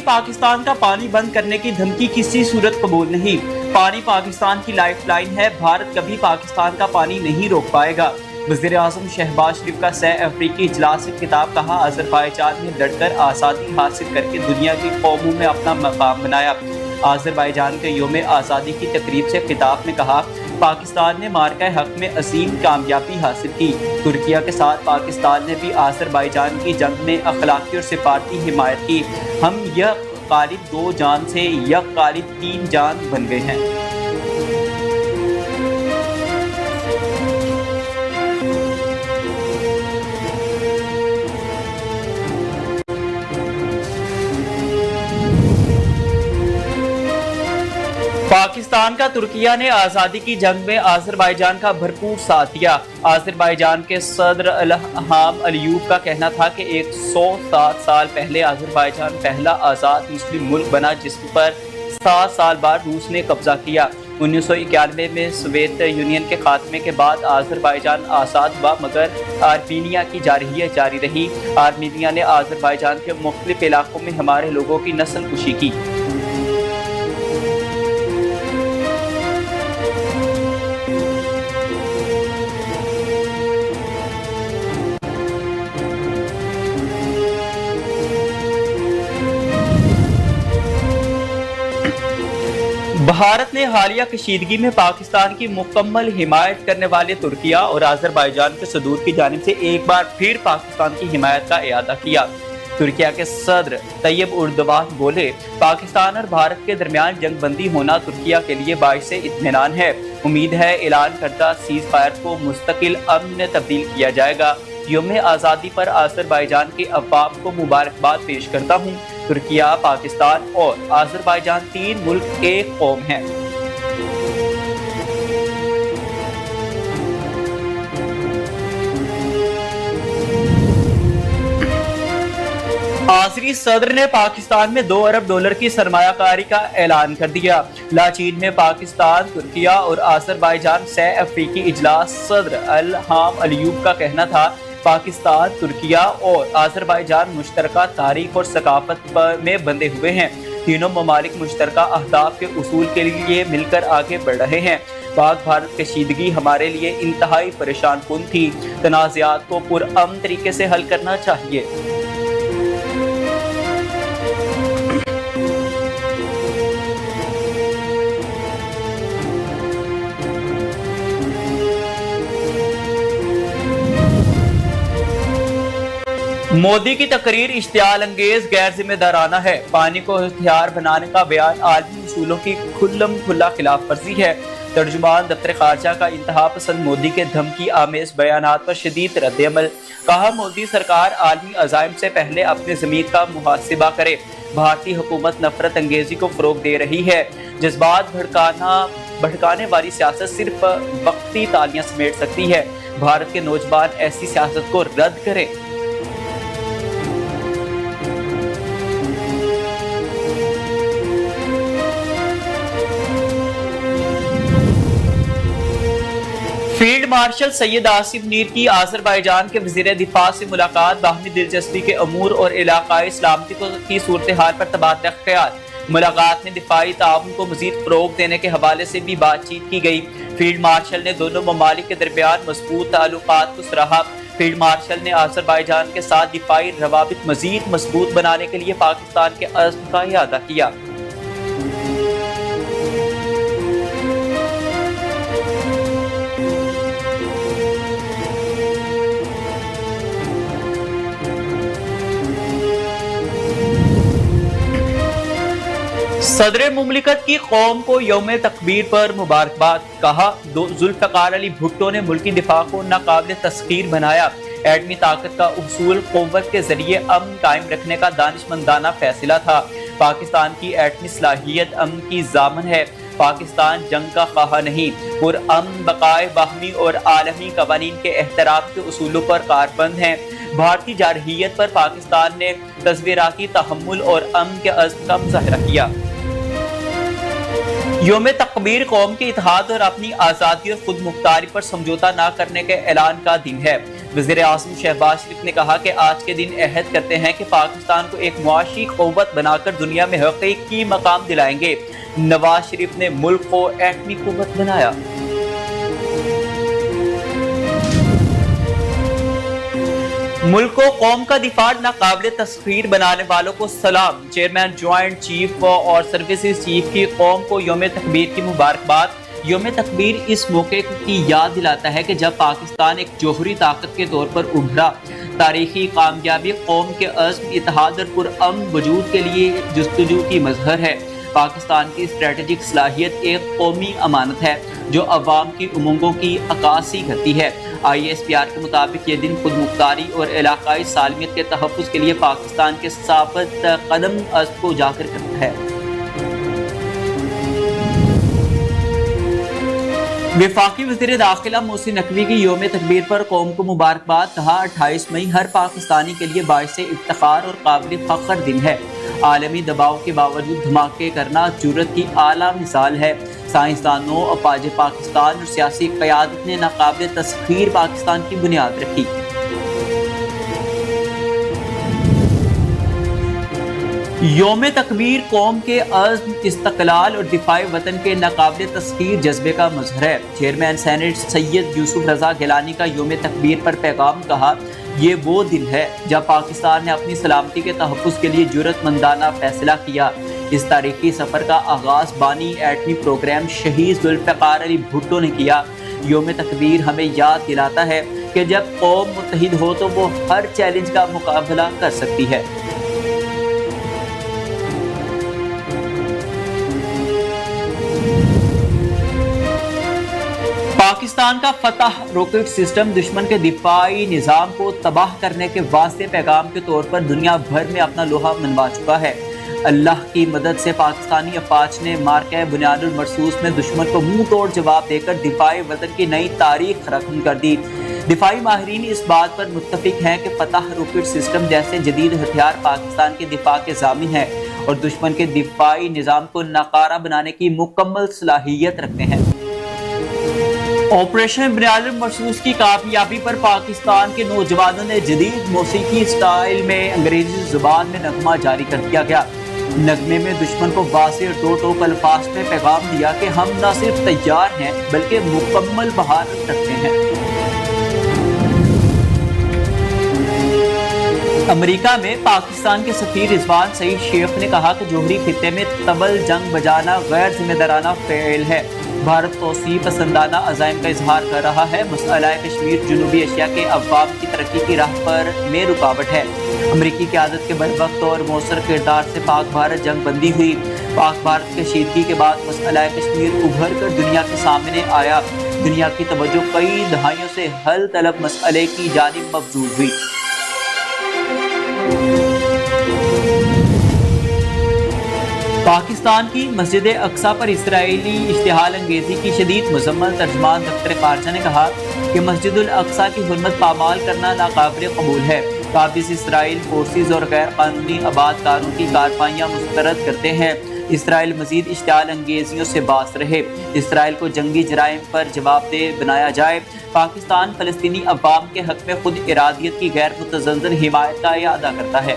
کی پاکستان کا پانی بند کرنے کی دھمکی کسی صورت قبول نہیں۔ پانی پاکستان کی لائف لائن ہے، بھارت کبھی پاکستان کا پانی نہیں روک پائے گا۔ وزیر اعظم شہباز شریف کا سہ افریقی اجلاس سے خطاب، کہا آذربائیجان نے لڑ کر آزادی حاصل کر کے دنیا کی قوموں میں اپنا مقام بنایا۔ آذربائیجان کے یوم آزادی کی تقریب سے خطاب میں کہا، پاکستان نے مارکہ حق میں عظیم کامیابی حاصل کی۔ ترکیہ کے ساتھ پاکستان نے بھی آذربائیجان کی جنگ میں اخلاقی اور سفارتی حمایت کی۔ ہم یک غالب 2 جان سے یک غالب 3 جان بن گئے ہیں۔ پاکستان کا ترکیہ نے آزادی کی جنگ میں آذربائیجان کا بھرپور ساتھ دیا۔ آذربائیجان کے صدر الہام علیوف کا کہنا تھا کہ 107 سال پہلے آذربائیجان پہلا آزاد مسلم ملک بنا جس پر 7 سال بعد روس نے قبضہ کیا۔ 1991 میں سوویت یونین کے خاتمے کے بعد آذربائیجان آزاد ہوا، مگر آرمینیا کی جارحیت جاری رہی۔ آرمینیا نے آذربائیجان کے مختلف علاقوں میں ہمارے لوگوں کی نسل کشی کی۔ بھارت نے حالیہ کشیدگی میں پاکستان کی مکمل حمایت کرنے والے ترکیہ اور آذربائیجان کے صدور کی جانب سے ایک بار پھر پاکستان کی حمایت کا اعادہ کیا۔ ترکیہ کے صدر طیب اردوان بولے، پاکستان اور بھارت کے درمیان جنگ بندی ہونا ترکیہ کے لیے باعث اطمینان ہے۔ امید ہے اعلان کردہ سیز فائر کو مستقل امن میں تبدیل کیا جائے گا۔ یوم آزادی پر آذربائیجان کے عوام کو مبارکباد پیش کرتا ہوں۔ ترکیہ، پاکستان اور آذربائیجان 3 ملک ایک قوم ہیں۔ عازری صدر نے پاکستان میں $2 ارب کی سرمایہ کاری کا اعلان کر دیا۔ لاچین میں پاکستان، ترکیہ اور آذربائیجان سہ افریقی اجلاس صدر الہام علیوف کا کہنا تھا، پاکستان، ترکیہ اور آذربائیجان مشترکہ تاریخ اور ثقافت میں بندھے ہوئے ہیں۔ تینوں ممالک مشترکہ اہداف کے حصول کے لیے مل کر آگے بڑھ رہے ہیں۔ پاک بھارت کشیدگی ہمارے لیے انتہائی پریشان کن تھی۔ تنازعات کو پرامن طریقے سے حل کرنا چاہیے۔ مودی کی تقریر اشتعال انگیز، غیر ذمہ دارانہ ہے۔ پانی کو ہتھیار بنانے کا بیان عالمی اصولوں کی کھلم کھلا خلاف ورزی ہے۔ ترجمان دفتر خارجہ کا انتہا پسند مودی کے دھمکی آمیز بیانات پر شدید رد عمل، کہا مودی سرکار عالمی عزائم سے پہلے اپنے ضمیر کا محاسبہ کرے۔ بھارتی حکومت نفرت انگیزی کو فروغ دے رہی ہے۔ جذبات بھڑکانے والی سیاست صرف وقتی تالیاں سمیٹ سکتی ہے۔ بھارت کے نوجوان ایسی سیاست کو رد کریں۔ فیلڈ مارشل سید آصف منیر کی آذربائیجان کے وزیر دفاع سے ملاقات، باہمی دلچسپی کے امور اور علاقائی سلامتی کی صورتحال پر تبادلہ خیال۔ ملاقات میں دفاعی تعاون کو مزید فروغ دینے کے حوالے سے بھی بات چیت کی گئی۔ فیلڈ مارشل نے دونوں ممالک کے درمیان مضبوط تعلقات کو سراہا۔ فیلڈ مارشل نے آذربائیجان کے ساتھ دفاعی روابط مزید مضبوط بنانے کے لیے پاکستان کے عزم کا اعادہ کیا۔ صدر مملکت کی قوم کو یوم تکبیر پر مبارکباد، کہا ذوالفقار علی بھٹو نے ملکی دفاع کو ناقابل تسخیر بنایا۔ ایٹمی طاقت کا حصول قوت کے ذریعے امن قائم رکھنے کا دانشمندانہ فیصلہ تھا۔ پاکستان کی ایٹمی صلاحیت امن کی ضامن ہے۔ پاکستان جنگ کا خواہاں نہیں، پرامن بقائے باہمی اور عالمی قوانین کے احترام کے اصولوں پر کاربند ہیں۔ بھارتی جارحیت پر پاکستان نے تصویراتی تحمل اور امن کے عزم کا مظاہرہ کیا۔ یوم تکبیر قوم کے اتحاد اور اپنی آزادی اور خود مختاری پر سمجھوتہ نہ کرنے کے اعلان کا دن ہے۔ وزیر اعظم شہباز شریف نے کہا کہ آج کے دن عہد کرتے ہیں کہ پاکستان کو ایک معاشی قوت بنا کر دنیا میں حقیقی مقام دلائیں گے۔ نواز شریف نے ملک کو ایٹمی قوت بنایا۔ ملک کو قوم کا دفاع ناقابل تسخیر بنانے والوں کو سلام۔ چیئرمین جوائنٹ چیف اور سروسز چیف کی قوم کو یوم تکبیر کی مبارکباد۔ یوم تکبیر اس موقع کی یاد دلاتا ہے کہ جب پاکستان ایک جوہری طاقت کے طور پر ابھرا، تاریخی کامیابی قوم کے عزم، اتحاد اور پرامن وجود کے لیے جستجو کی مظہر ہے۔ پاکستان کی اسٹریٹجک صلاحیت ایک قومی امانت ہے جو عوام کی امنگوں کی عکاسی کرتی ہے۔ ISPR کے مطابق یہ دن خود مختاری اور علاقائی سالمیت کے تحفظ کے لیے پاکستان کے ثابت قدم عزم کو اجاگر کرتا ہے۔ وفاقی وزیر داخلہ محسن نقوی کی یوم تکبیر پر قوم کو مبارکباد۔ کہا 28 مئی ہر پاکستانی کے لیے باعث افتخار اور قابل فخر دن ہے۔ عالمی دباؤ کے باوجود دھماکے کرنا جرأت کی اعلیٰ مثال ہے۔ سائنسدانوں، افواج پاکستان اور سیاسی قیادت نے ناقابل تسخیر پاکستان کی بنیاد رکھی۔ یوم تکبیر قوم کے عزم، استقلال اور دفاع وطن کے ناقابل تسخیر جذبے کا مظہر ہے۔ چیئرمین سینیٹ سید یوسف رضا گیلانی کا یوم تکبیر پر پیغام۔ کہا یہ وہ دن ہے جب پاکستان نے اپنی سلامتی کے تحفظ کے لیے جرأت مندانہ فیصلہ کیا۔ اس تاریخی سفر کا آغاز بانی ایٹمی پروگرام شہید ذوالفقار علی بھٹو نے کیا۔ یوم تکبیر ہمیں یاد دلاتا ہے کہ جب قوم متحد ہو تو وہ ہر چیلنج کا مقابلہ کر سکتی ہے۔ پاکستان کا فتح راکٹ سسٹم دشمن کے دفاعی نظام کو تباہ کرنے کے واسطے پیغام کے طور پر دنیا بھر میں اپنا لوہا منوا چکا ہے۔ اللہ کی مدد سے پاکستانی افواج نے مارکہ بنیاد المرصوص میں دشمن کو منہ توڑ جواب دے کر دفاعی وطن کی نئی تاریخ رقم کر دی۔ دفاعی ماہرین اس بات پر متفق ہیں کہ فتح راکٹ سسٹم جیسے جدید ہتھیار پاکستان کے دفاع کے ضامن ہیں اور دشمن کے دفاعی نظام کو ناکارہ بنانے کی مکمل صلاحیت رکھتے ہیں۔ آپریشن بنیاد المرصوص کی کامیابی پر پاکستان کے نوجوانوں نے جدید موسیقی سٹائل میں انگریزی زبان میں نغمہ جاری کر دیا گیا۔ نغمے میں دشمن کو واضح اور ٹو ٹوک الفاظ میں پیغام دیا کہ ہم نہ صرف تیار ہیں بلکہ مکمل مہارت رکھتے ہیں۔ امریکہ میں پاکستان کے سفیر رضوان سعید شیخ نے کہا کہ جوہری خطے میں طبل جنگ بجانا غیر ذمہ دارانہ فعل ہے۔ بھارت توسیع پسندانہ عزائم کا اظہار کر رہا ہے۔ مسئلہ کشمیر جنوبی ایشیا کے عوام کی ترقی کی راہ پر میں رکاوٹ ہے۔ امریکی قیادت کے بروقت اور مؤثر کردار سے پاک بھارت جنگ بندی ہوئی۔ پاک بھارت کشیدگی کے بعد مسئلہ کشمیر ابھر کر دنیا کے سامنے آیا۔ دنیا کی توجہ کئی دہائیوں سے حل طلب مسئلے کی جانب مبذول ہوئی۔ پاکستان کی مسجد اقصی پر اسرائیلی اشتعال انگیزی کی شدید مذمت۔ ترجمان دفتر خارجہ نے کہا کہ مسجد الاقصی کی حرمت پامال کرنا ناقابل قبول ہے۔ قابض اسرائیل فورسز اور غیر قانونی آباد کاروں کی کارروائیاں مسترد کرتے ہیں۔ اسرائیل مزید اشتعال انگیزیوں سے باز رہے۔ اسرائیل کو جنگی جرائم پر جواب دہ بنایا جائے۔ پاکستان فلسطینی عوام کے حق میں خود ارادیت کی غیر متزلزل حمایت کا اعادہ کرتا ہے۔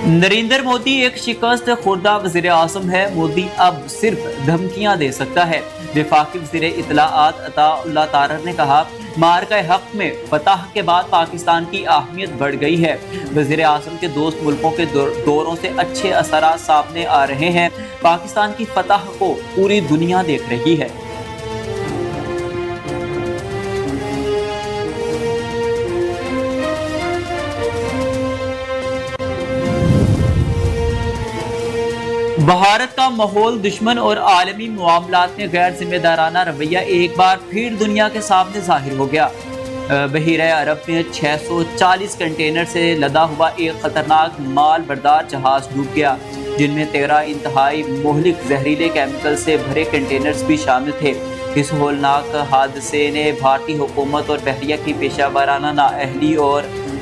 نریندر مودی ایک شکست خوردہ وزیر اعظم ہے۔ مودی اب صرف دھمکیاں دے سکتا ہے۔ وفاقی وزیر اطلاعات عطا اللہ طاہر نے کہا مارکہ حق میں فتح کے بعد پاکستان کی اہمیت بڑھ گئی ہے۔ وزیر اعظم کے دوست ملکوں کے دوروں سے اچھے اثرات سامنے آ رہے ہیں۔ پاکستان کی فتح کو پوری دنیا دیکھ رہی ہے۔ بھارت کا ماحول، دشمن اور عالمی معاملات میں غیر ذمہ دارانہ رویہ ایک بار پھر دنیا کے سامنے ظاہر ہو گیا۔ بحیرہ عرب میں 640 کنٹینر سے لدا ہوا ایک خطرناک مال بردار جہاز ڈوب گیا، جن میں 13 انتہائی مہلک زہریلے کیمیکل سے بھرے کنٹینرز بھی شامل تھے۔ اس ہولناک حادثے نے بھارتی حکومت اور بحریہ کی پیشہ ورانہ نااہلی اور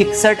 61